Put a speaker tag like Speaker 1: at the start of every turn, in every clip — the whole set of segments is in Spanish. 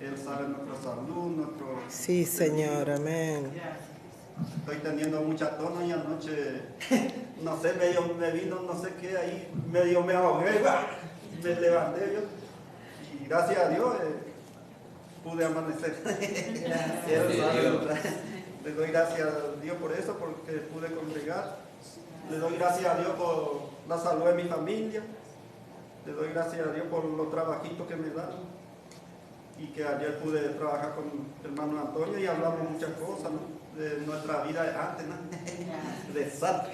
Speaker 1: Él sabe nuestra salud, nuestro...
Speaker 2: Sí, Señor, amén.
Speaker 1: Estoy teniendo mucha tono y anoche, no sé, medio me vino, no sé qué, ahí medio me ahogué, me levanté yo y gracias a Dios pude amanecer. Él sabe, le doy gracias a Dios por eso, porque pude congregar. Le doy gracias a Dios por la salud de mi familia. Le doy gracias a Dios por los trabajitos que me dan. Y que ayer pude trabajar con el hermano Antonio y hablamos muchas cosas, ¿no? De nuestra vida de antes, ¿no? De sal.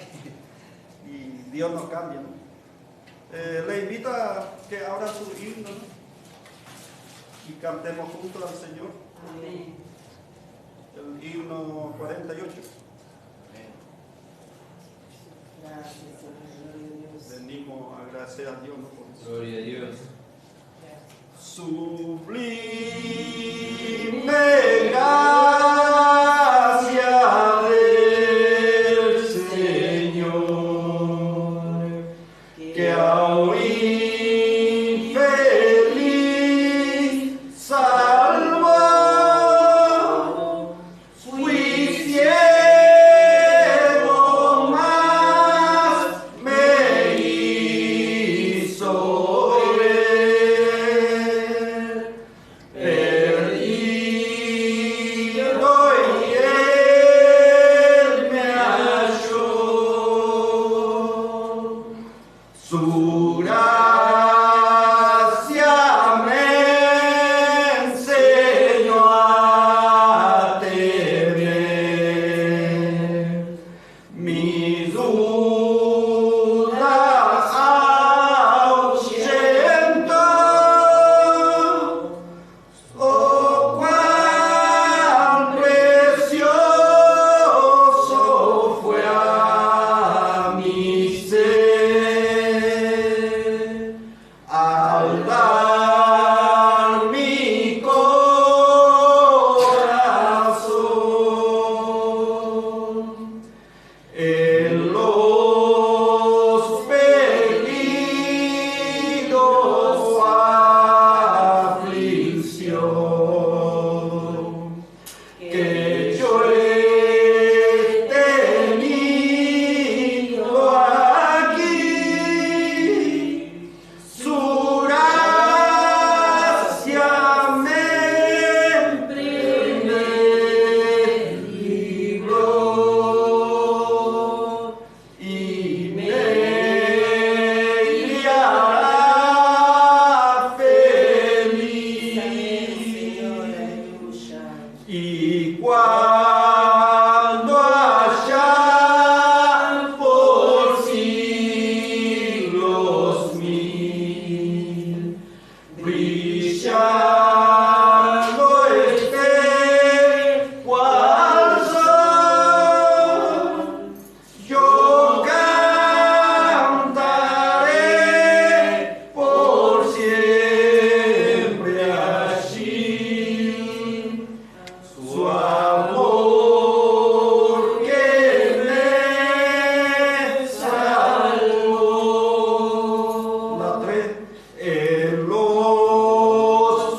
Speaker 1: Y Dios nos cambia, ¿no? Le invito a que abra su himno, ¿no? Y cantemos juntos al Señor.
Speaker 3: Amén.
Speaker 1: El himno 48.
Speaker 3: Gracias, Señor. Gloria a Dios.
Speaker 1: Venimos a agradecer a Dios, ¿no? Por eso.
Speaker 4: Gloria a Dios.
Speaker 1: Sublime gracia del Señor, que a un infeliz salvó, fui ciego, mas me hizo ver. Perdido y él me halló. Su gracia me enseñó a temer mis dudas ahuyentó. Oh, cuán precioso fue a mi ser al dar mi corazón en los peligros aflicción que yo he tenido aquí. Su gracia me libró y me guiará feliz. Y cuando allá por siglos mil brillando esté cual sol, yo cantaré por siempre allí. Su amor que me salvó. La 3. En los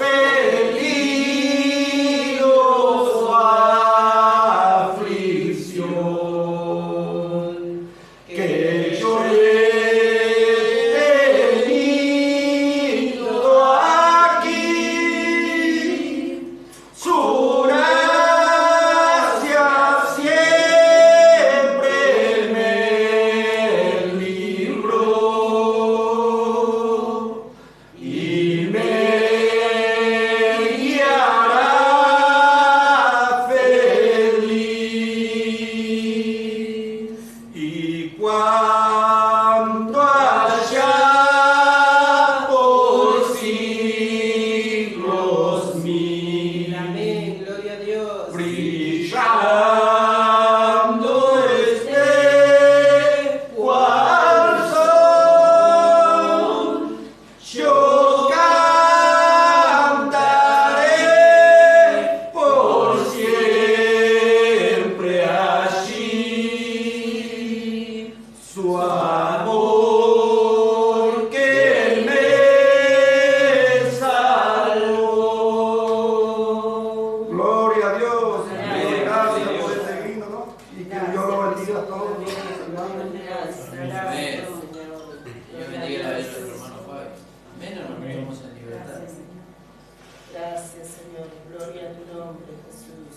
Speaker 3: Gracias, Señor. Gloria a tu nombre, Jesús.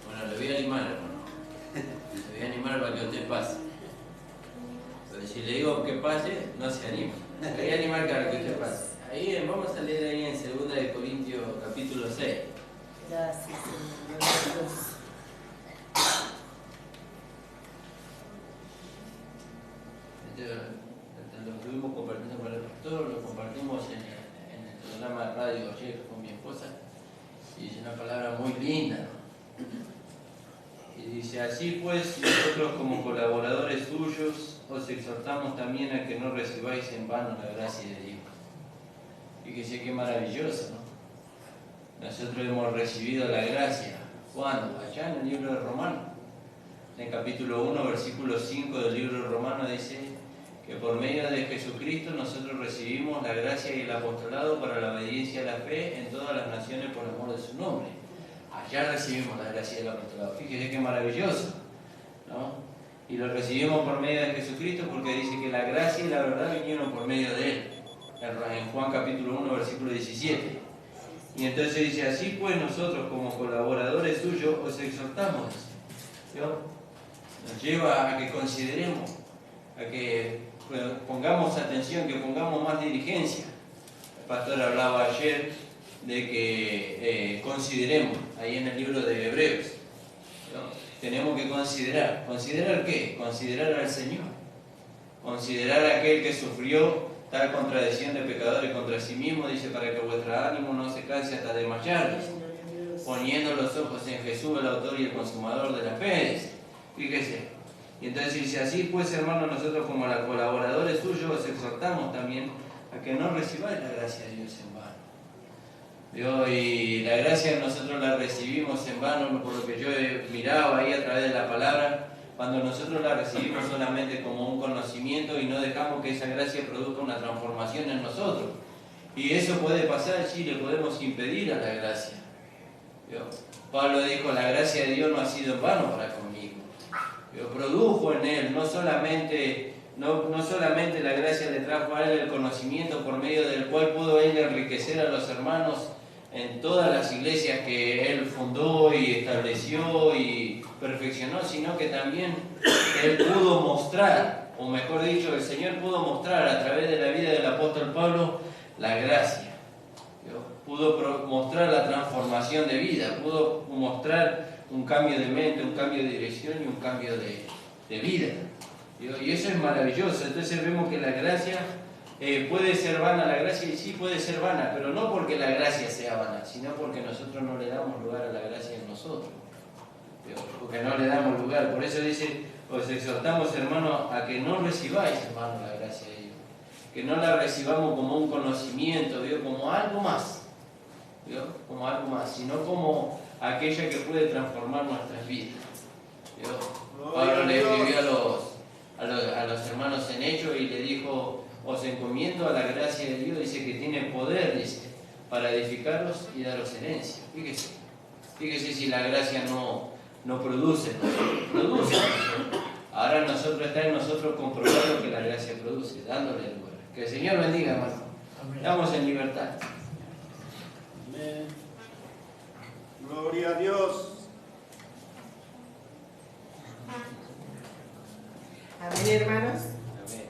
Speaker 4: Bueno, le voy a animar, hermano. Le voy a animar para que usted pase. Pero si le digo que pase, no se anima. Le voy a animar para que usted pase. Ahí vamos a leer ahí en 2 de Corintios capítulo 6.
Speaker 3: Gracias, Señor. Gloria a Dios.
Speaker 4: Lo estuvimos compartiendo con el pastor, lo compartimos en el programa de radio ayer con mi esposa, y dice una palabra muy linda, ¿no? Y dice: así pues, nosotros como colaboradores suyos os exhortamos también a que no recibáis en vano la gracia de Dios. Fíjese qué maravilloso, ¿no? Nosotros hemos recibido la gracia. ¿Cuándo? Allá en el libro de Romanos. En el capítulo 1, versículo 5 del libro de Romanos dice que por medio de Jesucristo nosotros recibimos la gracia y el apostolado para la obediencia a la fe en todas las naciones por amor de su nombre. Allá recibimos la gracia y el apostolado. Fíjese qué maravilloso, ¿no? Y lo recibimos por medio de Jesucristo porque dice que la gracia y la verdad vinieron por medio de Él. En Juan capítulo 1, versículo 17. Y entonces dice: así pues nosotros como colaboradores suyos os exhortamos, ¿no? Nos lleva a que consideremos, a que pongamos atención, que pongamos más diligencia. El pastor hablaba ayer de que consideremos, ahí en el libro de Hebreos, ¿no? Tenemos que considerar. ¿Considerar qué? Considerar al Señor. Considerar a aquel que sufrió tal contradicción de pecadores contra sí mismo, dice, para que vuestro ánimo no se canse hasta desmayarlos, poniendo los ojos en Jesús, el autor y el consumador de la fe. Fíjese. Y entonces dice: así pues, hermanos, nosotros como los colaboradores suyos os exhortamos también a que no recibáis la gracia de Dios en vano. Y la gracia nosotros la recibimos en vano, por lo que yo he mirado ahí a través de la palabra, cuando nosotros la recibimos solamente como un conocimiento y no dejamos que esa gracia produzca una transformación en nosotros. Y eso puede pasar si le podemos impedir a la gracia. Pablo dijo: la gracia de Dios no ha sido en vano para conmigo. Produjo en él, no solamente la gracia le trajo a él el conocimiento por medio del cual pudo él enriquecer a los hermanos en todas las iglesias que él fundó y estableció y perfeccionó, sino que también él pudo mostrar, o mejor dicho, el Señor pudo mostrar a través de la vida del apóstol Pablo la gracia. Pudo mostrar la transformación de vida, pudo mostrar un cambio de mente, un cambio de dirección y un cambio de vida. Y eso es maravilloso. Entonces vemos que la gracia puede ser vana, la gracia y sí puede ser vana, pero no porque la gracia sea vana, sino porque nosotros no le damos lugar a la gracia en nosotros. Porque no le damos lugar. Por eso dice: os exhortamos, hermanos, a que no recibáis, hermanos, la gracia de Dios. Que no la recibamos como un conocimiento, como algo más. Como algo más, sino como aquella que puede transformar nuestras vidas. Pablo le escribió a los hermanos en Hechos y le dijo: os encomiendo a la gracia de Dios, dice que tiene poder, dice, para edificarlos y daros herencia. Fíjese si la gracia no produce, produce. Ahora está en nosotros comprobar lo que la gracia produce, dándole lugar. Que el Señor bendiga, hermano. Estamos en libertad.
Speaker 1: Amén. Gloria a Dios.
Speaker 2: Amén, hermanos.
Speaker 4: Amén.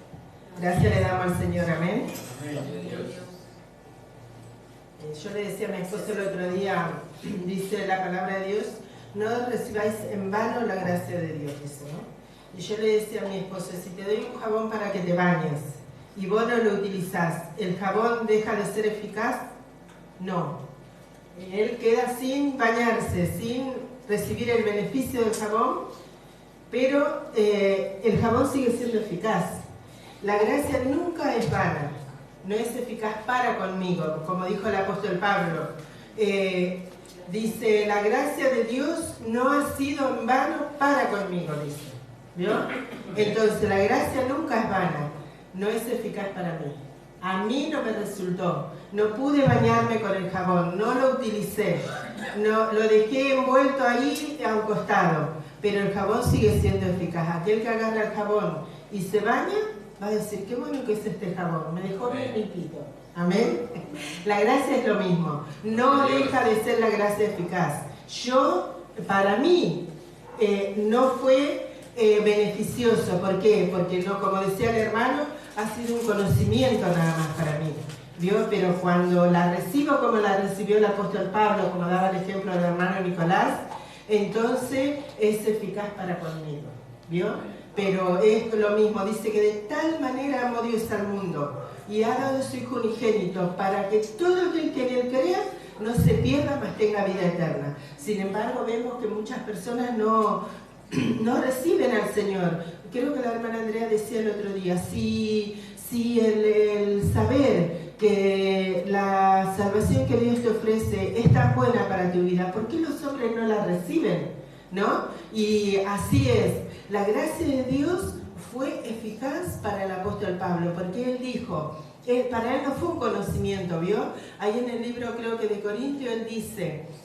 Speaker 2: Gracias le damos al Señor. Amén.
Speaker 4: Dios.
Speaker 2: Yo le decía a mi esposo el otro día, dice la palabra de Dios: no recibáis en vano la gracia de Dios, dice, ¿no? Y yo le decía a mi esposo: si te doy un jabón para que te bañes y vos no lo utilizás, ¿el jabón deja de ser eficaz? No. Él queda sin bañarse, sin recibir el beneficio del jabón, pero el jabón sigue siendo eficaz. La gracia nunca es vana, no es eficaz para conmigo, como dijo el apóstol Pablo. Dice: la gracia de Dios no ha sido en vano para conmigo, dice. ¿Vio? Entonces la gracia nunca es vana, no es eficaz para mí. A mí no me resultó. No pude bañarme con el jabón, no lo utilicé. No, lo dejé envuelto ahí a un costado. Pero el jabón sigue siendo eficaz. Aquel que agarra el jabón y se baña, va a decir, qué bueno que es este jabón, me dejó bien limpito. Amén. La gracia es lo mismo. No deja de ser la gracia eficaz. Para mí, no fue beneficioso. ¿Por qué? Porque no, como decía el hermano, ha sido un conocimiento nada más para mí. ¿Vio? Pero cuando la recibo como la recibió el apóstol Pablo, como daba el ejemplo del hermano Nicolás, entonces es eficaz para conmigo. ¿Vio? Pero es lo mismo, dice que de tal manera amó Dios al mundo y ha dado su Hijo unigénito para que todo aquel que en él crea no se pierda, mas tenga vida eterna. Sin embargo, vemos que muchas personas no reciben al Señor. Creo que la hermana Andrea decía el otro día, si el saber que la salvación que Dios te ofrece es tan buena para tu vida, ¿por qué los hombres no la reciben? ¿No? Y así es, la gracia de Dios fue eficaz para el apóstol Pablo, porque él dijo, para él no fue un conocimiento, ¿vio? Ahí en el libro, creo que de Corintios, él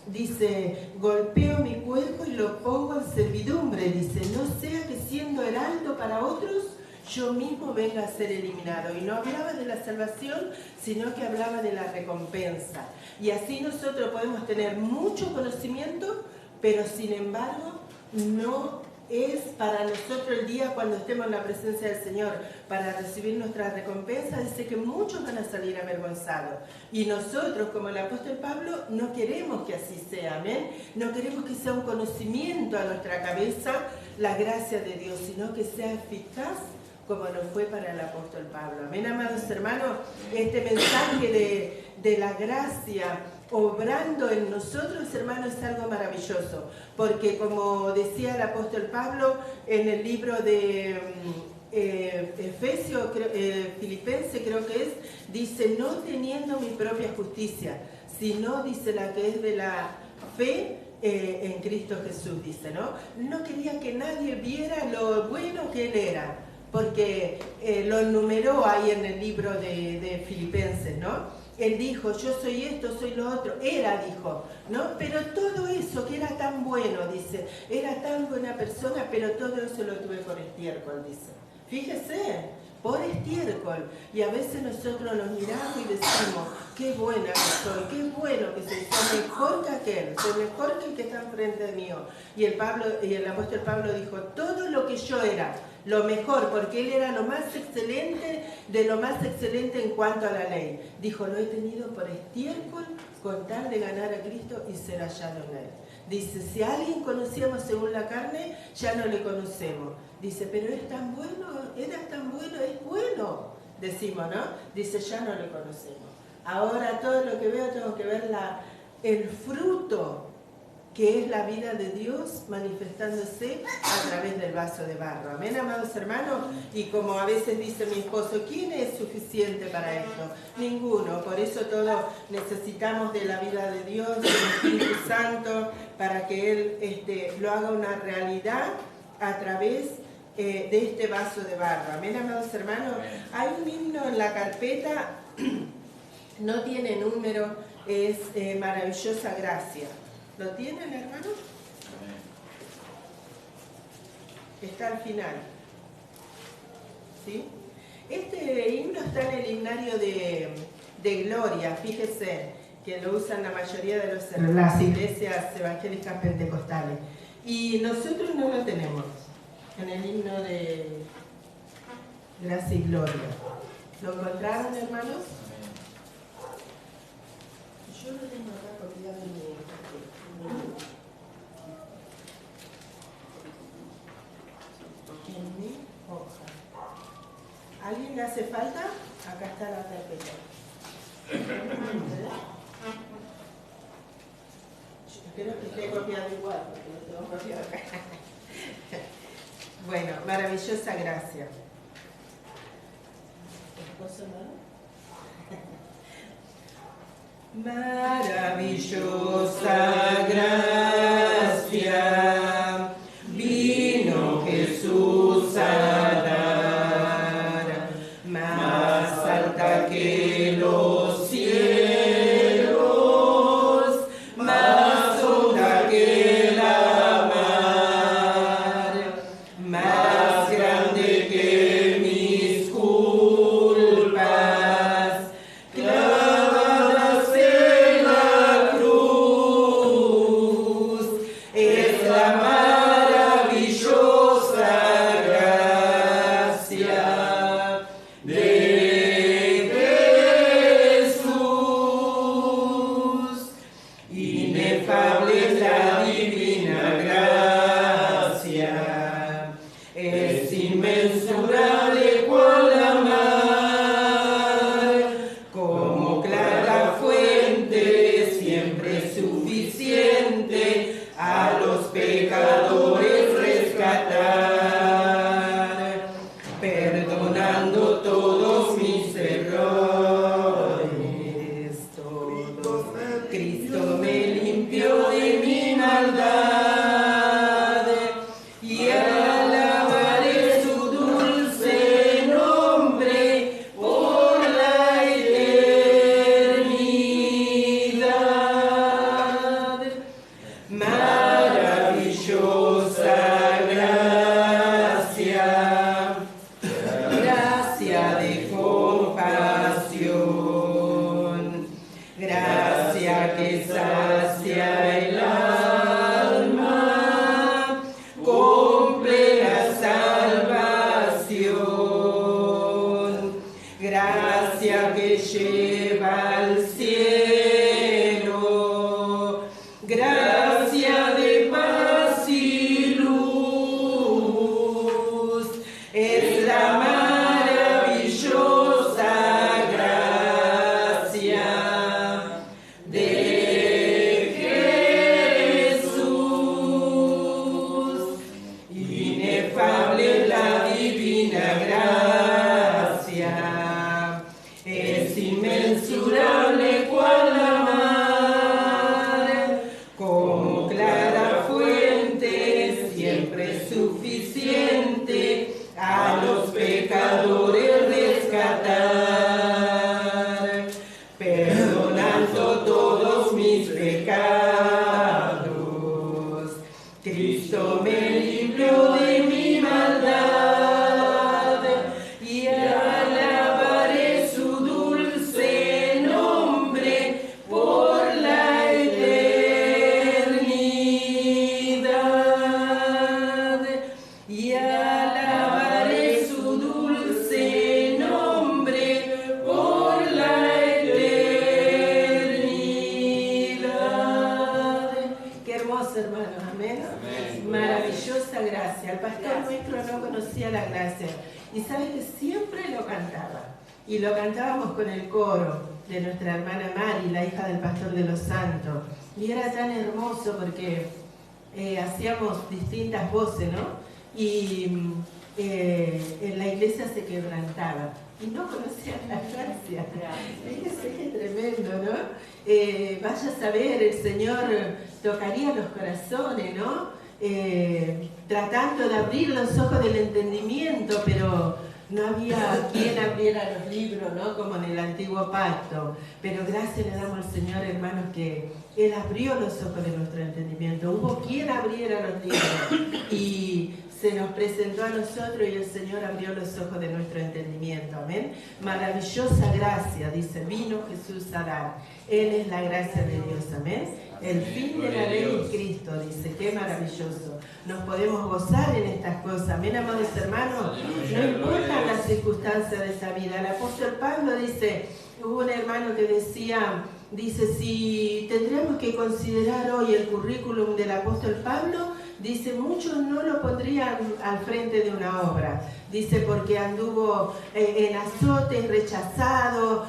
Speaker 2: dice, golpeo mi cuerpo y lo pongo en servidumbre, dice, no sea que siendo heraldo para otros, yo mismo venga a ser eliminado. Y no hablaba de la salvación, sino que hablaba de la recompensa. Y así nosotros podemos tener mucho conocimiento, pero sin embargo no es para nosotros el día cuando estemos en la presencia del Señor para recibir nuestra recompensa. Dice que muchos van a salir avergonzados, y nosotros, como el apóstol Pablo, no queremos que así sea, amén. No queremos que sea un conocimiento a nuestra cabeza la gracia de Dios, sino que sea eficaz como lo fue para el apóstol Pablo. Amén, amados hermanos. Este mensaje de la gracia obrando en nosotros, hermanos, es algo maravilloso, porque como decía el apóstol Pablo en el libro de Efesios, Filipenses creo que es, dice, no teniendo mi propia justicia, sino, dice, la que es de la fe en Cristo Jesús, dice, ¿no? No quería que nadie viera lo bueno que él era, porque lo enumeró ahí en el libro de Filipenses, ¿no? Él dijo, yo soy esto, soy lo otro. Dijo, ¿no? Pero todo eso que era tan bueno, dice, era tan buena persona, pero todo eso lo tuve por estiércol, dice. Fíjese, por estiércol. Y a veces nosotros nos miramos y decimos, qué buena que soy, qué bueno que soy mejor que aquel, soy mejor que el que está enfrente mío. Y el apóstol Pablo dijo, todo lo que yo era, lo mejor, porque él era lo más excelente, de lo más excelente en cuanto a la ley. Dijo, lo he tenido por estiércol con tal de ganar a Cristo y ser hallado en él. Dice, si a alguien conocíamos según la carne, ya no le conocemos. Dice, pero es tan bueno, era tan bueno, es bueno, decimos, ¿no? Dice, ya no le conocemos. Ahora todo lo que veo tengo que ver el fruto que es la vida de Dios manifestándose a través del vaso de barro. Amén, amados hermanos. Y como a veces dice mi esposo, ¿quién es suficiente para esto? Ninguno. Por eso todos necesitamos de la vida de Dios, del Espíritu Santo, para que Él lo haga una realidad a través de este vaso de barro. Amén, amados hermanos. Hay un himno en la carpeta, no tiene número, es Maravillosa Gracia. ¿Lo tienen, hermano? Está al final. ¿Sí? Este himno está en el himnario de Gloria, fíjese, que lo usan la mayoría de las iglesias evangélicas pentecostales. Y nosotros no lo tenemos en el himno de Gracia y Gloria. ¿Lo encontraron, hermanos? Yo lo tengo acá copiado en mi... en mi hoja. ¿Alguien le hace falta? Acá está la carpeta. Espero que esté copiado igual, porque lo tengo copiado acá. Bueno, Maravillosa Gracia. ¿Esposo, no? Maravillosa gracia, vino Jesús a dar, más alta que Inefable es la divina gracia, es inmensurable cual la mar, como clara fuente, siempre suficiente a los pecadores rescatar, perdonando todos mis errores. Cristo me limpió de mi maldad y alabaré su dulce nombre por la eternidad. Maravillosa gracia, gracia de compasión, gracia que sacia el alma con plena salvación, gracia que lleva al cielo, gracia de paz y luz, es la maravillosa gracia de Jesús. Inefable la divina gracia, es inmensurable cual la mar, como clara fuente, siempre suficiente a los pecadores rescatar, perdonando todos mis pecados. Cristo me libró de mi maldad y alabaré su dulce nombre por la eternidad. Y alabaré su dulce nombre por la eternidad. Qué hermoso, hermanos, amén. Maravillosa gracia. El pastor nuestro no conocía la gracia y sabe que siempre lo cantaba. Y lo cantábamos con el coro de nuestra hermana Mari, la hija del pastor de los santos. Y era tan hermoso porque hacíamos distintas voces, ¿no? Y en la iglesia se quebrantaba y no conocían la gracia. Fíjese qué tremendo, ¿no? Vaya a saber, el Señor tocaría los corazones, ¿no? Tratando de abrir los ojos del entendimiento, pero no había quien abriera los libros, ¿no? Como en el antiguo pacto. Pero gracias le damos al Señor, hermanos, que Él abrió los ojos de nuestro entendimiento. Hubo quien abriera los libros y se nos presentó a nosotros y el Señor abrió los ojos de nuestro entendimiento. Amén. Maravillosa gracia, dice, vino Jesús a dar. Él es la gracia de Dios. Amén. El fin de la ley es Cristo, dice. Qué maravilloso. Nos podemos gozar en estas cosas. Amén, amados hermanos. No importan las circunstancias de esta vida. El apóstol Pablo dice, hubo un hermano que decía, dice, si tendríamos que considerar hoy el currículum del apóstol Pablo, dice, muchos no lo pondrían al frente de una obra. Dice, porque anduvo en azotes, rechazado,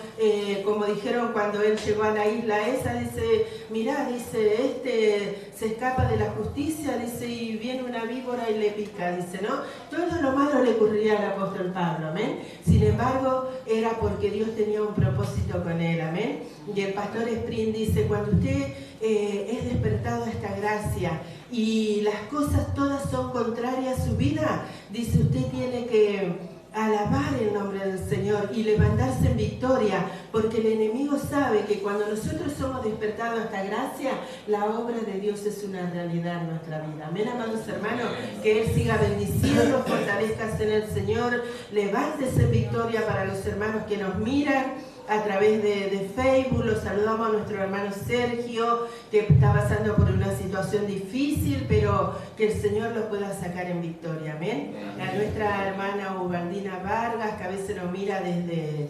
Speaker 2: como dijeron cuando él llegó a la isla esa, dice, mirá, dice, este se escapa de la justicia, dice, y viene una víbora y le pica, dice, ¿no? Todo lo malo le ocurriría al apóstol Pablo, amén. Sin embargo, era porque Dios tenía un propósito con él, amén. Y el pastor Sprint dice, cuando usted es despertado a esta gracia y las cosas todas son contrarias a su vida, dice, usted tiene que alabar el nombre del Señor y levantarse en victoria, porque el enemigo sabe que cuando nosotros somos despertados a esta gracia, la obra de Dios es una realidad en nuestra vida. Amén, amados hermanos, que Él siga bendiciendo, fortalezcas en el Señor, levántese en victoria para los hermanos que nos miran a través de Facebook. Los saludamos a nuestro hermano Sergio, que está pasando por una situación difícil, pero que el Señor lo pueda sacar en victoria, amén. A nuestra hermana Ubaldina Vargas, que a veces nos mira desde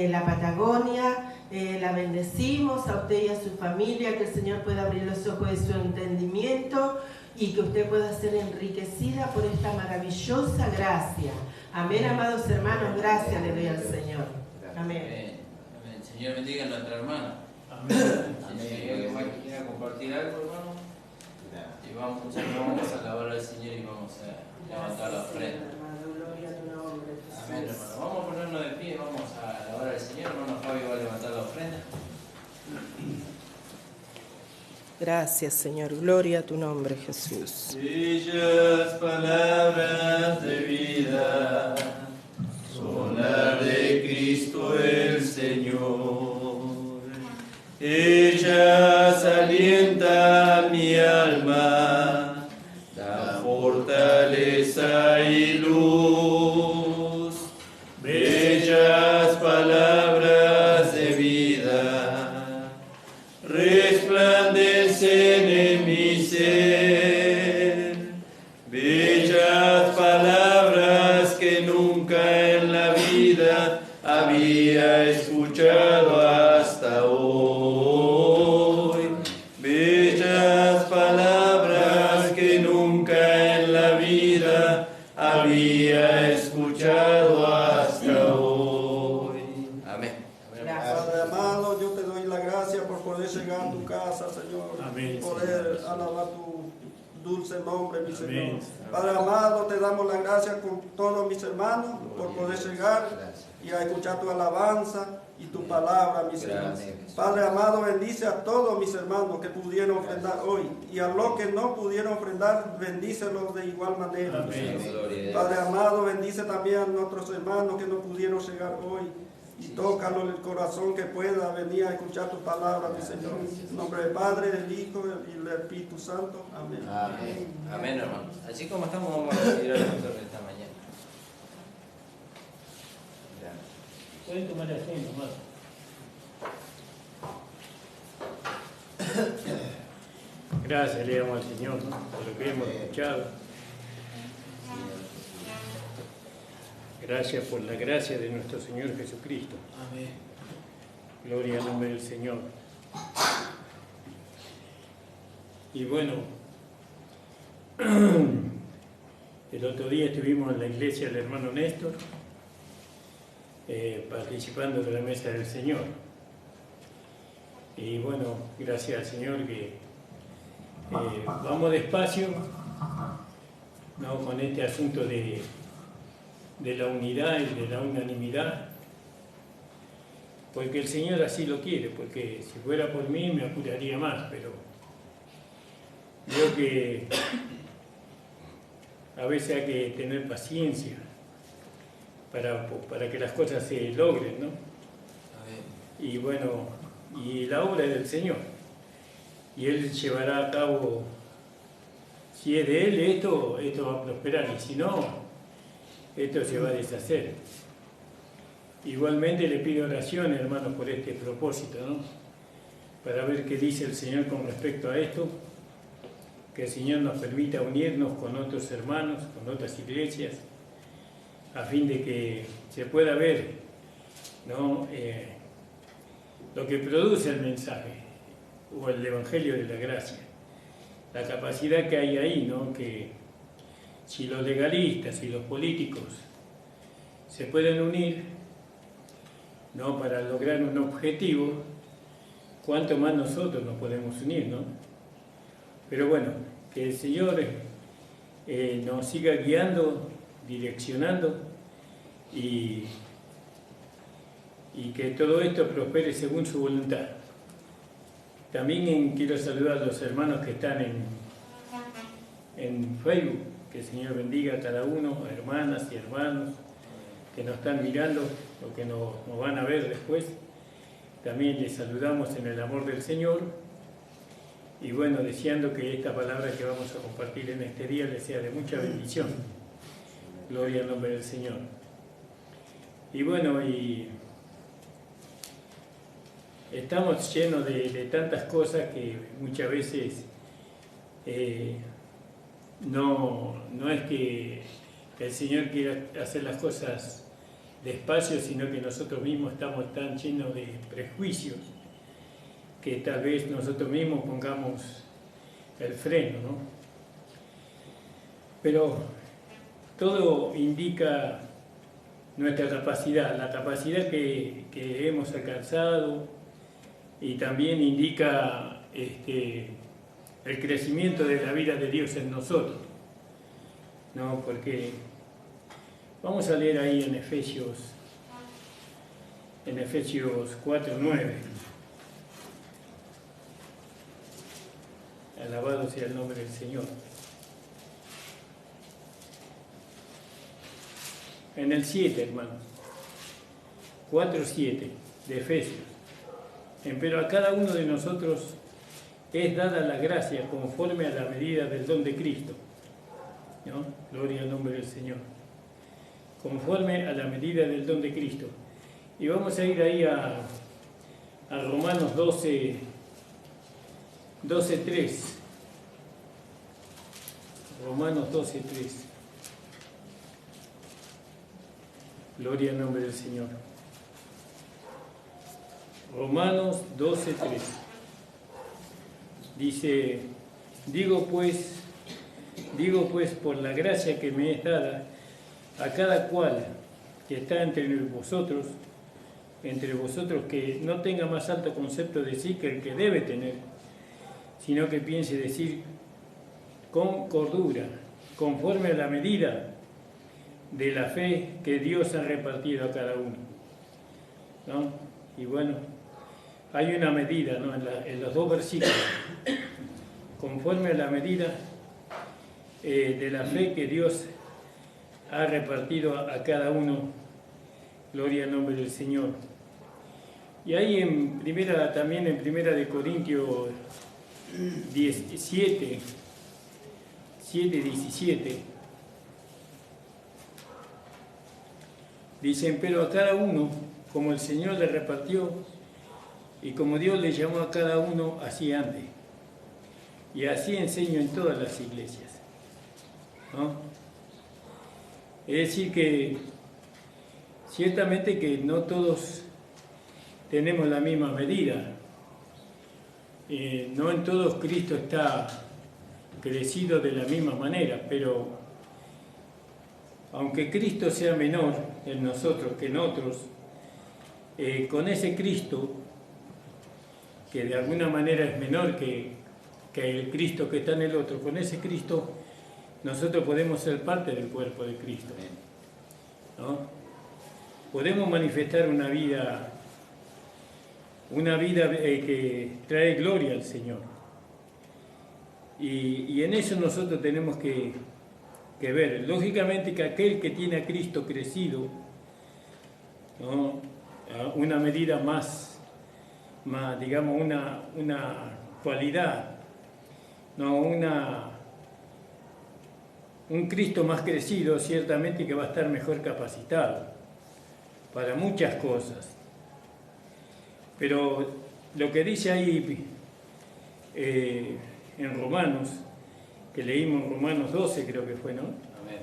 Speaker 2: la Patagonia, La bendecimos a usted y a su familia, que el Señor pueda abrir los ojos de su entendimiento y que usted pueda ser enriquecida por esta maravillosa gracia. Amén, amados hermanos, gracias le doy al Señor. Amén.
Speaker 4: Amén. Señor bendiga a nuestra hermana.
Speaker 5: Amén.
Speaker 4: Si hay alguien más que quiera compartir algo, hermano, y vamos a alabar al Señor y vamos a levantar la ofrenda.
Speaker 3: Gloria a tu nombre, Jesús.
Speaker 4: Amén, hermano. Vamos a ponernos de pie, vamos a alabar al Señor. Hermano Fabio va a levantar la ofrenda.
Speaker 2: Gracias, Señor. Gloria a tu nombre, Jesús.
Speaker 4: Bellas palabras de vida, sonar de Cristo el Señor. Ellas alientan mi alma, da fortaleza y luz. Bellas palabras de vida, resplandecen en mi ser. Bellas palabras que nunca en la vida había escuchado hasta hoy. Bellas palabras que nunca en la vida había escuchado hasta hoy. Amén.
Speaker 1: Padre amado, yo te doy la gracia por poder llegar a tu casa, Señor.
Speaker 5: Amén,
Speaker 1: Poder alabar tu dulce nombre, mi Señor.
Speaker 5: Amén.
Speaker 1: Padre amado, te damos la gracia con todos mis hermanos por poder llegar y a escuchar tu alabanza y tu palabra, mi Señor. Padre amado, bendice a todos mis hermanos que pudieron ofrendar hoy y a los que no pudieron ofrendar, bendícelos de igual manera, mi
Speaker 5: Amén.
Speaker 1: Señor. Padre amado, bendice también a nuestros hermanos que no pudieron llegar hoy. Y tócalo en el corazón que pueda venir a escuchar tu palabra, mi Señor. En nombre del Padre, del Hijo y del Espíritu Santo. Amén.
Speaker 4: Amén. Amén, hermano. Así como estamos, vamos a recibir al pastor de esta mañana.
Speaker 5: Pueden tomar asiento, hermano. Gracias le damos al Señor, ¿no?, por lo que hemos escuchado. Gracias por la gracia de nuestro Señor Jesucristo.
Speaker 4: Amén.
Speaker 5: Gloria al nombre del Señor. Y bueno, el otro día estuvimos en la iglesia del hermano Néstor, participando de la mesa del Señor. Y bueno, gracias al Señor que vamos despacio, ¿no?, con este asunto de la unidad y de la unanimidad, porque el Señor así lo quiere, porque si fuera por mí me apuraría más, pero creo que a veces hay que tener paciencia para que las cosas se logren, ¿no? Y bueno, y la obra es del Señor, y Él llevará a cabo, si es de Él, esto va a prosperar, y si no, esto se va a deshacer. Igualmente le pido oración, hermanos, por este propósito, ¿no?, para ver qué dice el Señor con respecto a esto, que el Señor nos permita unirnos con otros hermanos, con otras iglesias, a fin de que se pueda ver, ¿no?, lo que produce el mensaje o el Evangelio de la gracia, la capacidad que hay ahí, ¿no?, que si los legalistas y los políticos se pueden unir, ¿no?, para lograr un objetivo, cuánto más nosotros nos podemos unir, ¿no? Pero bueno, que el Señor nos siga guiando, direccionando y que todo esto prospere según su voluntad. También quiero saludar a los hermanos que están en Facebook. Que el Señor bendiga a cada uno, a hermanas y hermanos que nos están mirando o que nos van a ver después. También les saludamos en el amor del Señor. Y bueno, deseando que esta palabra que vamos a compartir en este día les sea de mucha bendición. Gloria al nombre del Señor. Y bueno, y estamos llenos de tantas cosas que muchas veces no es que el Señor quiera hacer las cosas despacio, sino que nosotros mismos estamos tan llenos de prejuicios que tal vez nosotros mismos pongamos el freno, ¿no? Pero todo indica nuestra capacidad, la capacidad que hemos alcanzado, y también indica el crecimiento de la vida de Dios en nosotros, ¿no? Porque vamos a leer ahí en Efesios 4:9. Alabado sea el nombre del Señor. En el 7, hermano. 4:7 de Efesios. Pero a cada uno de nosotros es dada la gracia conforme a la medida del don de Cristo, ¿no? Gloria al nombre del Señor. Conforme a la medida del don de Cristo. Y vamos a ir ahí a Romanos 12:3. Romanos 12:3. Gloria al nombre del Señor. Romanos 12:3. Dice, digo pues por la gracia que me es dada, a cada cual que está entre vosotros que no tenga más alto concepto de sí que el que debe tener, sino que piense decir con cordura, conforme a la medida de la fe que Dios ha repartido a cada uno, ¿no? Y bueno, hay una medida, ¿no? En los dos versículos, conforme a la medida de la fe que Dios ha repartido a cada uno. Gloria al nombre del Señor. Y ahí también en primera de Corintios 7:17 dicen, pero a cada uno como el Señor le repartió y como Dios le llamó a cada uno, así ande. Y así enseño en todas las iglesias, ¿no? Es decir que ciertamente que no todos tenemos la misma medida. No en todos Cristo está crecido de la misma manera, pero aunque Cristo sea menor en nosotros que en otros, con ese Cristo, que de alguna manera es menor que el Cristo que está en el otro, con ese Cristo nosotros podemos ser parte del cuerpo de Cristo, ¿no? Podemos manifestar una vida que trae gloria al Señor. Y en eso nosotros tenemos que ver. Lógicamente que aquel que tiene a Cristo crecido, ¿no? A una medida más digamos, una cualidad, ¿no? Un Cristo más crecido, ciertamente que va a estar mejor capacitado para muchas cosas. Pero lo que dice ahí en Romanos, que leímos en Romanos 12, creo que fue, ¿no?
Speaker 4: Amén.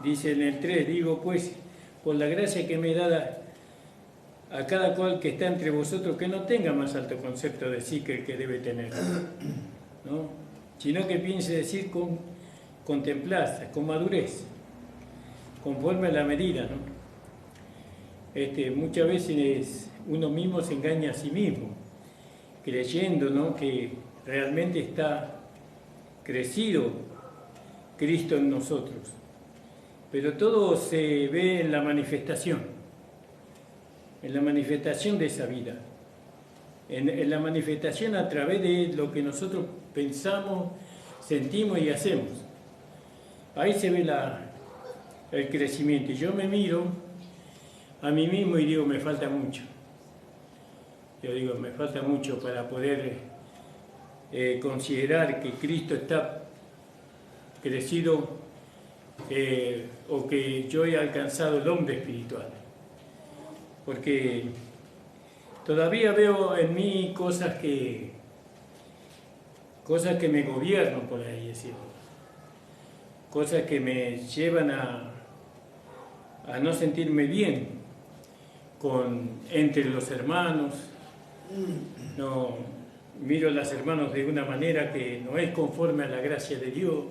Speaker 5: Dice en el 3, digo pues, por la gracia que me dada a cada cual que está entre vosotros, que no tenga más alto concepto de sí que el que debe tener, ¿no? Sino que piense decir con templanza, con madurez, conforme a la medida, ¿no? Muchas veces uno mismo se engaña a sí mismo, creyendo, ¿no?, que realmente está crecido Cristo en nosotros. Pero todo se ve en la manifestación de esa vida, en la manifestación a través de lo que nosotros pensamos, sentimos y hacemos. Ahí se ve el crecimiento. Y yo me miro a mí mismo y digo, me falta mucho. Yo digo, me falta mucho para poder considerar que Cristo está crecido o que yo he alcanzado el hombre espiritual. Porque todavía veo en mí cosas que me gobiernan, por ahí decirlo. cosas que me llevan a no sentirme bien entre los hermanos. No, miro a los hermanos de una manera que no es conforme a la gracia de Dios.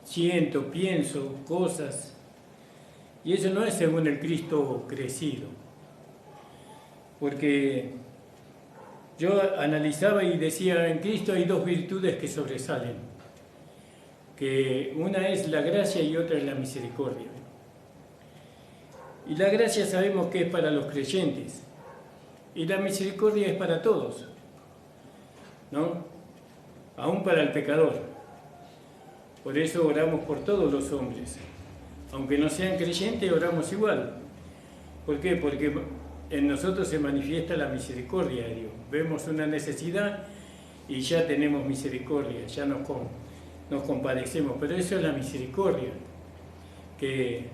Speaker 5: Siento, pienso cosas, y eso no es según el Cristo crecido. Porque yo analizaba y decía, en Cristo hay dos virtudes que sobresalen, que una es la gracia y otra es la misericordia. Y la gracia sabemos que es para los creyentes, y la misericordia es para todos, ¿no? Aún para el pecador. Por eso oramos por todos los hombres. Aunque no sean creyentes, oramos igual. ¿Por qué? Porque en nosotros se manifiesta la misericordia de Dios. Vemos una necesidad y ya tenemos misericordia, ya nos compadecemos. Pero eso es la misericordia. Que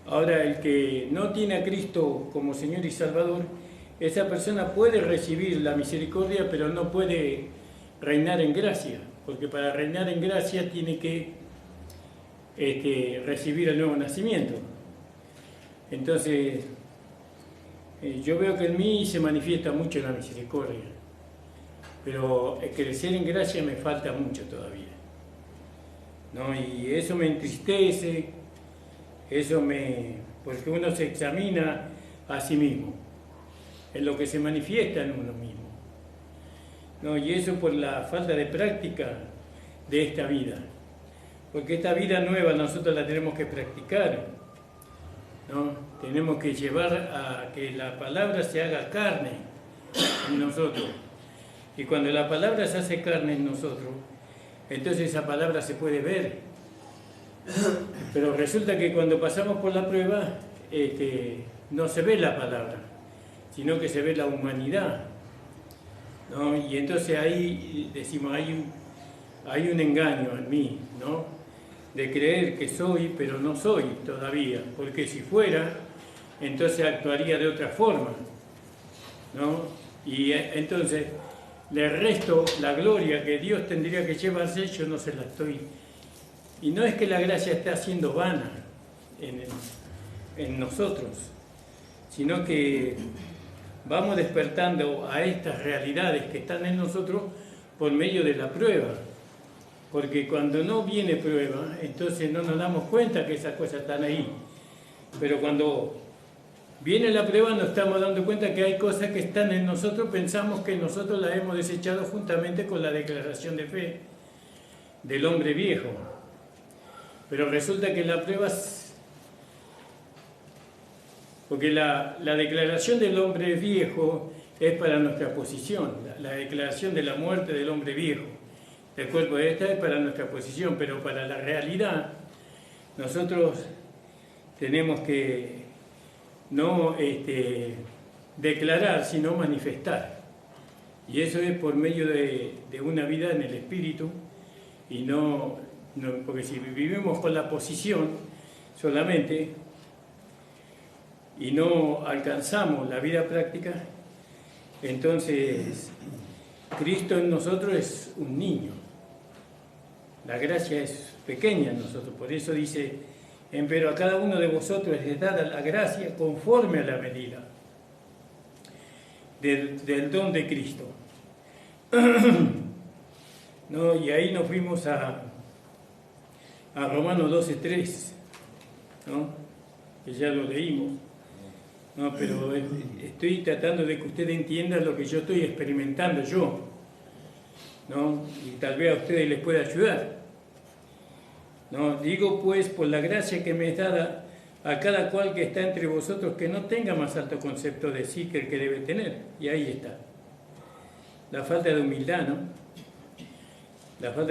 Speaker 5: ahora el que no tiene a Cristo como Señor y Salvador, esa persona puede recibir la misericordia, pero no puede reinar en gracia. Porque para reinar en gracia tiene que recibir el nuevo nacimiento. Entonces, yo veo que en mí se manifiesta mucho la misericordia, pero crecer en gracia me falta mucho todavía, ¿no? Y eso me entristece, porque uno se examina a sí mismo, en lo que se manifiesta en uno mismo, ¿no? Y eso por la falta de práctica de esta vida, porque esta vida nueva nosotros la tenemos que practicar, ¿no? Tenemos que llevar a que la palabra se haga carne en nosotros. Y cuando la palabra se hace carne en nosotros, entonces esa palabra se puede ver. Pero resulta que cuando pasamos por la prueba, no se ve la palabra, sino que se ve la humanidad, ¿no? Y entonces ahí decimos, hay un engaño en mí, ¿no? De creer que soy, pero no soy todavía, porque si fuera, entonces actuaría de otra forma, ¿no? Y entonces le resto la gloria que Dios tendría que llevarse, yo no se la estoy. Y no es que la gracia esté haciendo vana en nosotros, sino que vamos despertando a estas realidades que están en nosotros por medio de la prueba. Porque cuando no viene prueba, entonces no nos damos cuenta que esas cosas están ahí. Pero cuando viene la prueba nos estamos dando cuenta que hay cosas que están en nosotros, pensamos que nosotros las hemos desechado juntamente con la declaración de fe del hombre viejo. Pero resulta que la prueba, porque la declaración del hombre viejo es para nuestra posición, la declaración de la muerte del hombre viejo. El cuerpo de esta es para nuestra posición, pero para la realidad nosotros tenemos que no declarar, sino manifestar. Y eso es por medio de una vida en el Espíritu, y no, porque si vivimos con la posición solamente y no alcanzamos la vida práctica, entonces Cristo en nosotros es un niño. La gracia es pequeña en nosotros, por eso dice, pero a cada uno de vosotros es dada la gracia conforme a la medida del don de Cristo. ¿No? Y ahí nos fuimos a Romanos 12:3, ¿no? Que ya lo leímos, ¿no? Pero estoy tratando de que usted entienda lo que yo estoy experimentando yo, ¿no? Y tal vez a ustedes les pueda ayudar, ¿no? Digo pues, por la gracia que me es dada, a cada cual que está entre vosotros, que no tenga más alto concepto de sí que el que debe tener. Y ahí está la falta de humildad, ¿no?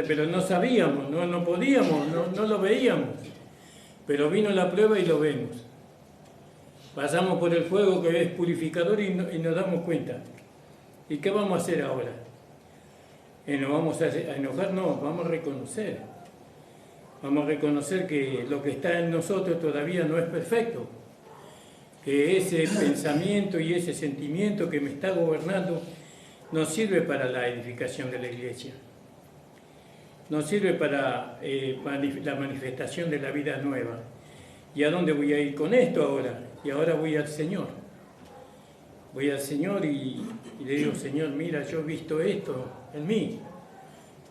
Speaker 5: Pero no sabíamos, no podíamos, no lo veíamos, pero vino la prueba y lo vemos. Pasamos por el fuego que es purificador y nos damos cuenta. ¿Y qué vamos a hacer ahora? ¿Nos vamos a enojar? No, vamos a reconocer. Vamos a reconocer que lo que está en nosotros todavía no es perfecto, que ese pensamiento y ese sentimiento que me está gobernando no sirve para la edificación de la iglesia. nos sirve para la manifestación de la vida nueva. ¿Y a dónde voy a ir con esto ahora? Y ahora voy al Señor. Voy al Señor y le digo, Señor, mira, yo he visto esto en mí.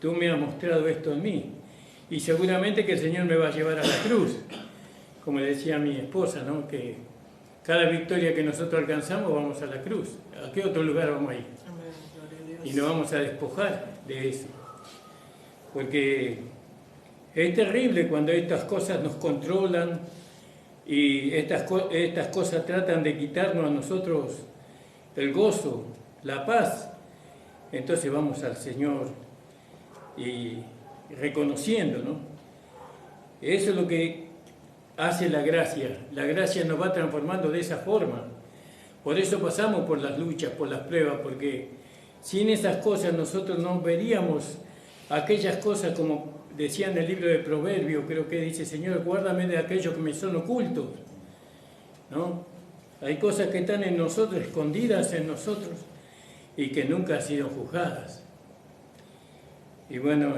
Speaker 5: Tú me has mostrado esto en mí. Y seguramente que el Señor me va a llevar a la cruz. Como le decía a mi esposa, ¿no? Que cada victoria que nosotros alcanzamos vamos a la cruz. ¿A qué otro lugar vamos a ir? Y nos vamos a despojar de eso. Porque es terrible cuando estas cosas nos controlan y estas cosas tratan de quitarnos a nosotros el gozo, la paz. Entonces vamos al Señor y reconociendo, ¿no? Eso es lo que hace la gracia. La gracia nos va transformando de esa forma. Por eso pasamos por las luchas, por las pruebas, porque sin esas cosas nosotros no veríamos aquellas cosas como decía en el libro de Proverbios, creo que dice, Señor, guárdame de aquellos que me son ocultos, ¿no? Hay cosas que están en nosotros, escondidas en nosotros, y que nunca han sido juzgadas. Y bueno,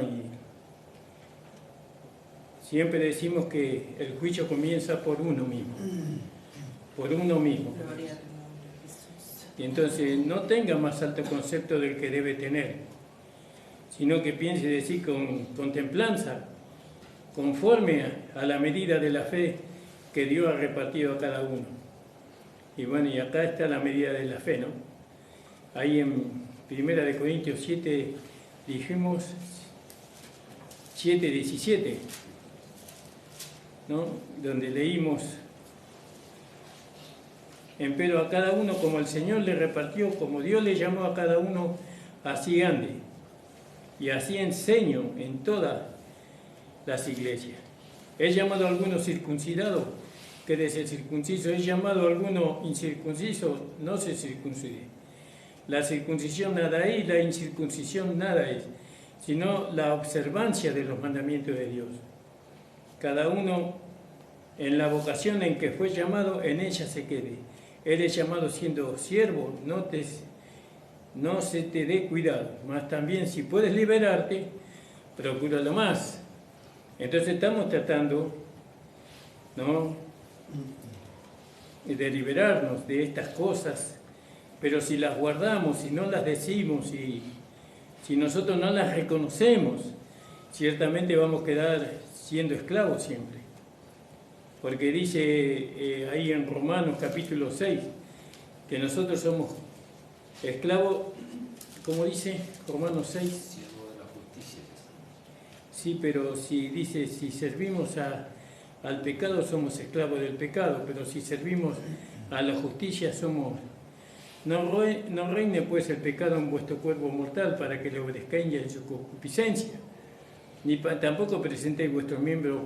Speaker 5: siempre decimos que el juicio comienza por uno mismo, por uno mismo. Y entonces no tenga más alto concepto del que debe tener, sino que piense de sí con templanza, conforme a la medida de la fe que Dios ha repartido a cada uno. Y bueno, y acá está la medida de la fe, ¿no? Ahí en 1 Corintios 7, dijimos 7:17, ¿no? Donde leímos, empero a cada uno como el Señor le repartió, como Dios le llamó a cada uno, así ande. Y así enseño en todas las iglesias. He llamado a algunos circuncidados, que desde el circunciso he llamado a algunos incircuncisos, no se circuncide. La circuncisión nada es, la incircuncisión nada es, sino la observancia de los mandamientos de Dios. Cada uno en la vocación en que fue llamado, en ella se quede. Eres llamado siendo siervo, no se te dé cuidado, más también si puedes liberarte, procúralo más. Entonces estamos tratando, ¿no?, de liberarnos de estas cosas, pero si las guardamos, si no las decimos, si nosotros no las reconocemos, ciertamente vamos a quedar siendo esclavos siempre. Porque dice ahí en Romanos capítulo 6, que nosotros somos esclavos, ¿cómo dice Romanos 6?
Speaker 4: Siervo de la justicia.
Speaker 5: Sí, pero si dice, si servimos al pecado somos esclavos del pecado, pero si servimos a la justicia somos... No reine pues el pecado en vuestro cuerpo mortal para que le obedezcáis en su concupiscencia, ni tampoco presentéis vuestros miembros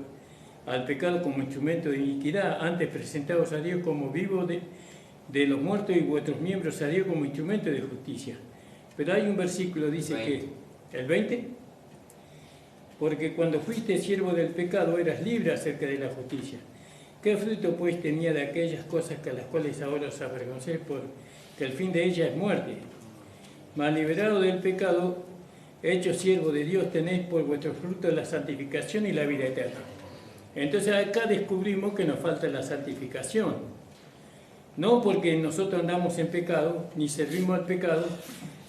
Speaker 5: al pecado como instrumento de iniquidad, antes presentaos a Dios como vivo de los muertos y vuestros miembros a Dios como instrumento de justicia. Pero hay un versículo, dice
Speaker 4: 20.
Speaker 5: que, ¿el 20? Porque cuando fuiste siervo del pecado eras libre acerca de la justicia. ¿Qué fruto pues tenía de aquellas cosas que a las cuales ahora os avergoncéis, porque el fin de ellas es muerte? Mas liberado del pecado, hecho siervo de Dios, tenéis por vuestro fruto la santificación y la vida eterna. Entonces acá descubrimos que nos falta la santificación. No porque nosotros andamos en pecado, ni servimos al pecado,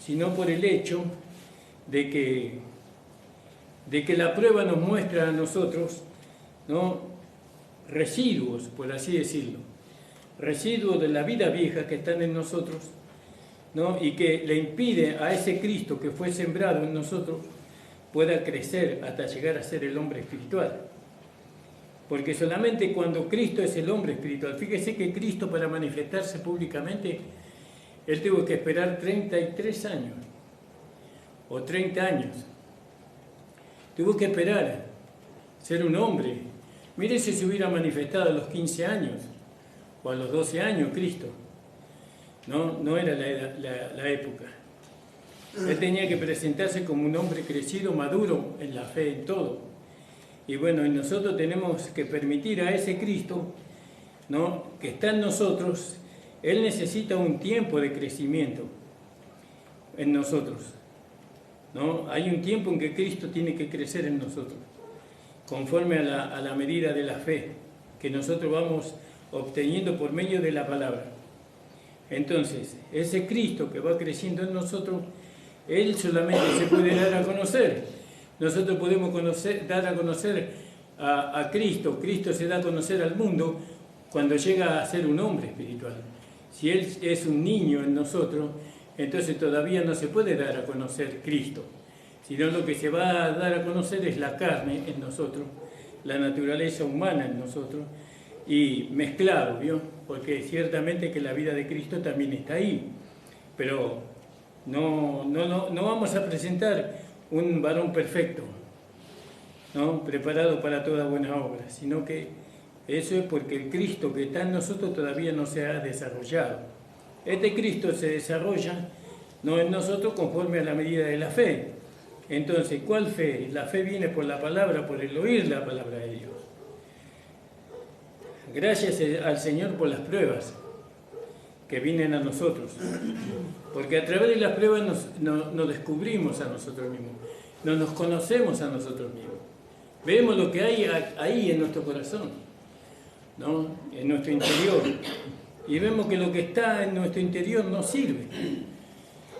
Speaker 5: sino por el hecho de que la prueba nos muestra a nosotros, ¿no?, residuos, por así decirlo, residuos de la vida vieja que están en nosotros, ¿no?, y que le impide a ese Cristo que fue sembrado en nosotros pueda crecer hasta llegar a ser el hombre espiritual. Porque solamente cuando Cristo es el hombre espiritual, fíjese que Cristo, para manifestarse públicamente, él tuvo que esperar 33 años o 30 años. Tuvo que esperar ser un hombre. Mire si se hubiera manifestado a los 15 años o a los 12 años Cristo. No era la época. Él tenía que presentarse como un hombre crecido, maduro en la fe, en todo. Y bueno, y nosotros tenemos que permitir a ese Cristo, ¿no?, que está en nosotros. Él necesita un tiempo de crecimiento en nosotros. ¿no? Hay un tiempo en que Cristo tiene que crecer en nosotros, conforme a la medida de la fe que nosotros vamos obteniendo por medio de la palabra. Entonces, ese Cristo que va creciendo en nosotros, Él solamente se puede dar a conocer. Nosotros podemos dar a conocer a Cristo. Cristo se da a conocer al mundo cuando llega a ser un hombre espiritual. Si Él es un niño en nosotros, entonces todavía no se puede dar a conocer Cristo, sino lo que se va a dar a conocer es la carne en nosotros, la naturaleza humana en nosotros, y mezclado, ¿vio? Porque ciertamente que la vida de Cristo también está ahí, pero no vamos a presentar un varón perfecto, ¿no? Preparado para toda buena obra, sino que eso es porque el Cristo que está en nosotros todavía no se ha desarrollado. Este Cristo se desarrolla no en nosotros conforme a la medida de la fe. Entonces, ¿cuál fe? La fe viene por la palabra, por el oír la palabra de Dios. Gracias al Señor por las pruebas que vienen a nosotros, porque a través de las pruebas nos descubrimos a nosotros mismos, nos conocemos a nosotros mismos, vemos lo que hay ahí en nuestro corazón, ¿no? En nuestro interior, y vemos que lo que está en nuestro interior no sirve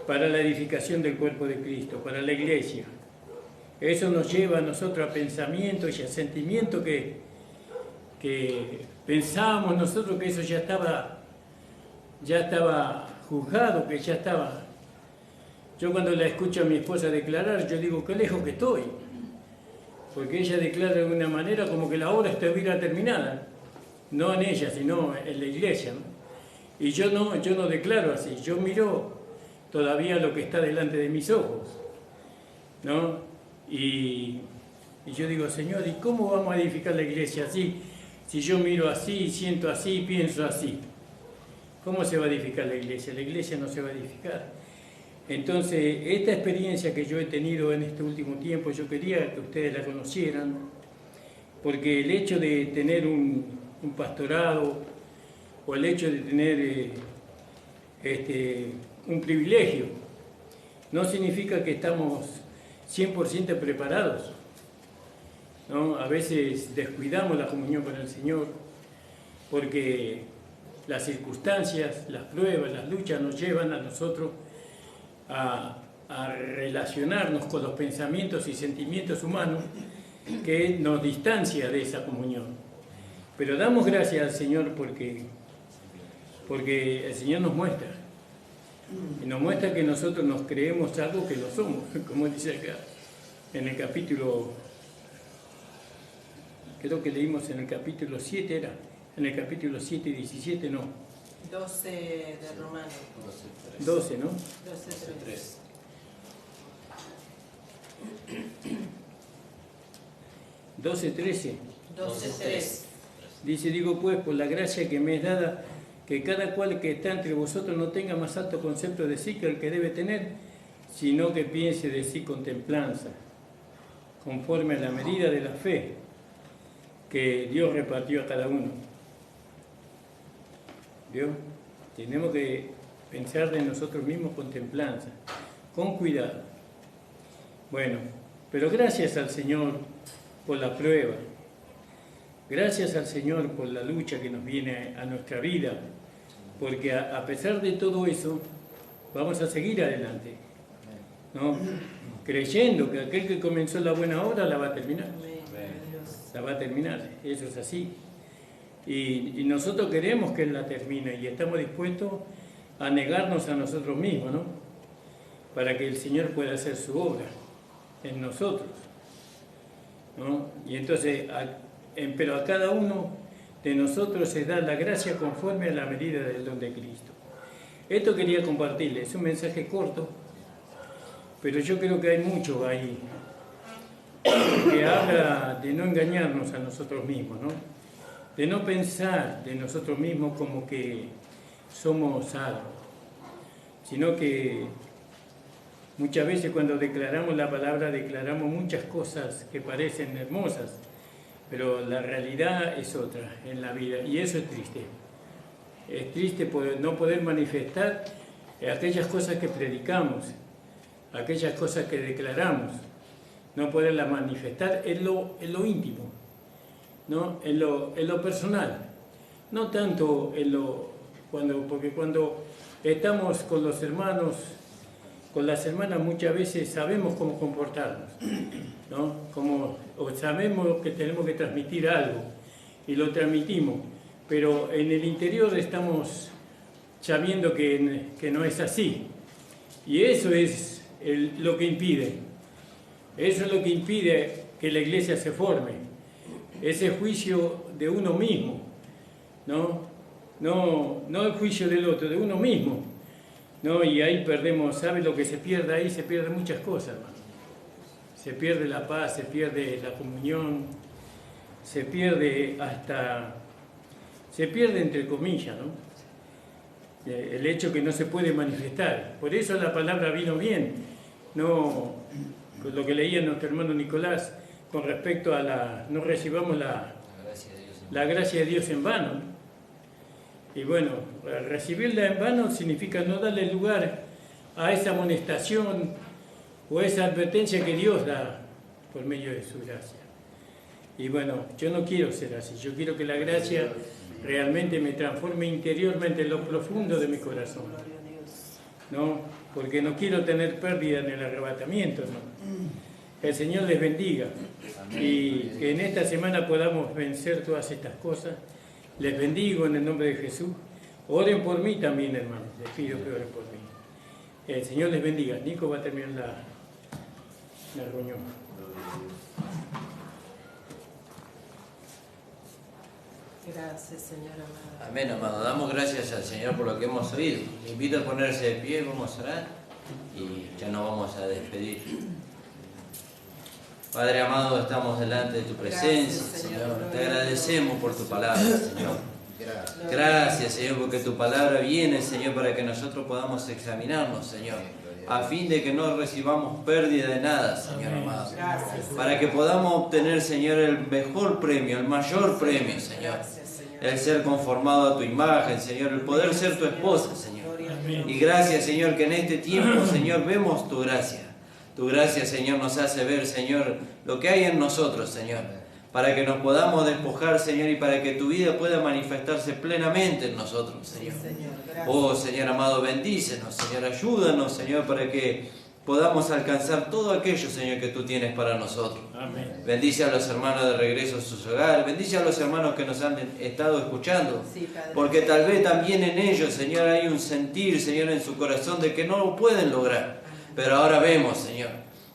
Speaker 5: para la edificación del cuerpo de Cristo, para la iglesia. Eso nos lleva a nosotros a pensamientos y a sentimientos que pensábamos nosotros que eso ya estaba juzgado, que ya estaba. Yo cuando la escucho a mi esposa declarar, yo digo, qué lejos que estoy, porque ella declara de una manera como que la obra estuviera terminada, no en ella, sino en la iglesia, ¿no? Y yo no declaro así, yo miro todavía lo que está delante de mis ojos, ¿no? Y yo digo, Señor, ¿y cómo vamos a edificar la iglesia así? Si yo miro así, siento así, pienso así, ¿cómo se va a edificar la iglesia? La iglesia no se va a edificar. Entonces, esta experiencia que yo he tenido en este último tiempo, yo quería que ustedes la conocieran, porque el hecho de tener un pastorado, o el hecho de tener un privilegio, no significa que estamos 100% preparados, ¿no? A veces descuidamos la comunión con el Señor porque las circunstancias, las pruebas, las luchas nos llevan a nosotros a relacionarnos con los pensamientos y sentimientos humanos que nos distancia de esa comunión. Pero damos gracias al Señor porque el Señor nos muestra, y nos muestra que nosotros nos creemos algo que no somos, como dice acá en el capítulo, creo que leímos en el capítulo 7, era en el capítulo 7 y 17, no.
Speaker 3: 12 de Romanos.
Speaker 5: 12, ¿no?
Speaker 3: 12:3.
Speaker 5: 12:13.
Speaker 3: 12:3.
Speaker 5: Dice, digo pues, por la gracia que me es dada, que cada cual que está entre vosotros no tenga más alto concepto de sí que el que debe tener, sino que piense de sí con templanza, conforme a la medida de la fe que Dios repartió a cada uno. ¿Vio? Tenemos que pensar de nosotros mismos con templanza, con cuidado. Bueno, pero gracias al Señor por la prueba. Gracias al Señor por la lucha que nos viene a nuestra vida, porque a pesar de todo eso, vamos a seguir adelante, ¿no? Creyendo que aquel que comenzó la buena obra la va a terminar. La va a terminar, eso es así. Y nosotros queremos que Él la termine y estamos dispuestos a negarnos a nosotros mismos, ¿no? Para que el Señor pueda hacer su obra en nosotros, ¿no? Y entonces, pero a cada uno de nosotros se da la gracia conforme a la medida del don de Cristo. Esto quería compartirles, es un mensaje corto, pero yo creo que hay mucho ahí que habla de no engañarnos a nosotros mismos, ¿no? De no pensar de nosotros mismos como que somos algo, sino que muchas veces cuando declaramos la palabra declaramos muchas cosas que parecen hermosas, pero la realidad es otra en la vida, y eso es triste. Es triste no poder manifestar aquellas cosas que predicamos, aquellas cosas que declaramos, no poderlas manifestar en lo íntimo, ¿no? En lo personal, no tanto porque cuando estamos con los hermanos, con las hermanas, muchas veces sabemos cómo comportarnos, ¿no? O sabemos que tenemos que transmitir algo y lo transmitimos, pero en el interior estamos sabiendo que no es así. Y eso es lo que impide. Eso es lo que impide que la iglesia se forme. Ese juicio de uno mismo, no el juicio del otro, de uno mismo. ¿No? Y ahí perdemos, ¿sabe lo que se pierde ahí? Se pierden muchas cosas, hermano. Se pierde la paz, se pierde la comunión, se pierde entre comillas, ¿no? El hecho que no se puede manifestar. Por eso la palabra vino bien, no lo que leía nuestro hermano Nicolás con respecto a no recibamos la gracia de Dios en vano, ¿no? Y bueno, recibirla en vano significa no darle lugar a esa amonestación o esa advertencia que Dios da por medio de su gracia. Y bueno, yo no quiero ser así, yo quiero que la gracia realmente me transforme interiormente en lo profundo de mi corazón, ¿no? Porque no quiero tener pérdida en el arrebatamiento, ¿no? El Señor les bendiga y que en esta semana podamos vencer todas estas cosas. Les bendigo en el nombre de Jesús. Oren por mí también, hermanos. Les pido que oren por mí. El Señor les bendiga. Nico va a terminar la reunión.
Speaker 3: Gracias, Señor amado.
Speaker 4: Amén, amado. Damos gracias al Señor por lo que hemos oído. Le invito a ponerse de pie, vamos a orar y ya nos vamos a despedir. Padre amado, estamos delante de tu presencia,
Speaker 3: Gracias,
Speaker 4: Señor.
Speaker 3: Señor.
Speaker 4: Te agradecemos por tu palabra, Señor. Gracias, Señor, porque tu palabra viene, Señor, para que nosotros podamos examinarnos, Señor, a fin de que no recibamos pérdida de nada, Señor amado.
Speaker 3: Gracias,
Speaker 4: Para que podamos obtener, Señor, el mejor premio, el mayor premio, Señor.
Speaker 3: Gracias, Señor.
Speaker 4: El ser conformado a tu imagen, Señor, el poder ser tu esposa, Señor.
Speaker 3: Gloria a Dios.
Speaker 4: Y gracias, Señor, que en este tiempo, Señor, vemos tu gracia. Tu gracia, Señor, nos hace ver, Señor, lo que hay en nosotros, Señor, para que nos podamos despojar, Señor, y para que tu vida pueda manifestarse plenamente en nosotros, Señor.
Speaker 3: Sí, Señor. Gracias.
Speaker 4: Oh, Señor amado, bendícenos, Señor, ayúdanos, Señor, para que podamos alcanzar todo aquello, Señor, que tú tienes para nosotros.
Speaker 5: Amén.
Speaker 4: Bendice a los hermanos de regreso a sus hogares, bendice a los hermanos que nos han estado escuchando,
Speaker 3: Sí, Padre.
Speaker 4: porque tal vez también en ellos, Señor, hay un sentir, Señor, en su corazón de que no lo pueden lograr. Pero ahora vemos, Señor,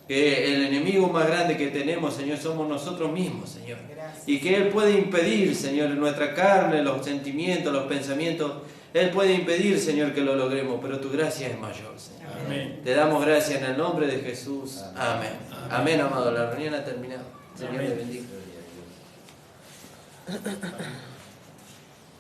Speaker 4: que el enemigo más grande que tenemos, Señor, somos nosotros mismos, Señor.
Speaker 3: Gracias.
Speaker 4: Y que Él puede impedir, Señor, en nuestra carne, los sentimientos, los pensamientos, Él puede impedir, Señor, que lo logremos, pero tu gracia es mayor, Señor.
Speaker 5: Amén.
Speaker 4: Te damos gracias en el nombre de Jesús. Amén. Amén, amado. La reunión ha terminado. Señor,
Speaker 5: Amén.
Speaker 4: te bendiga.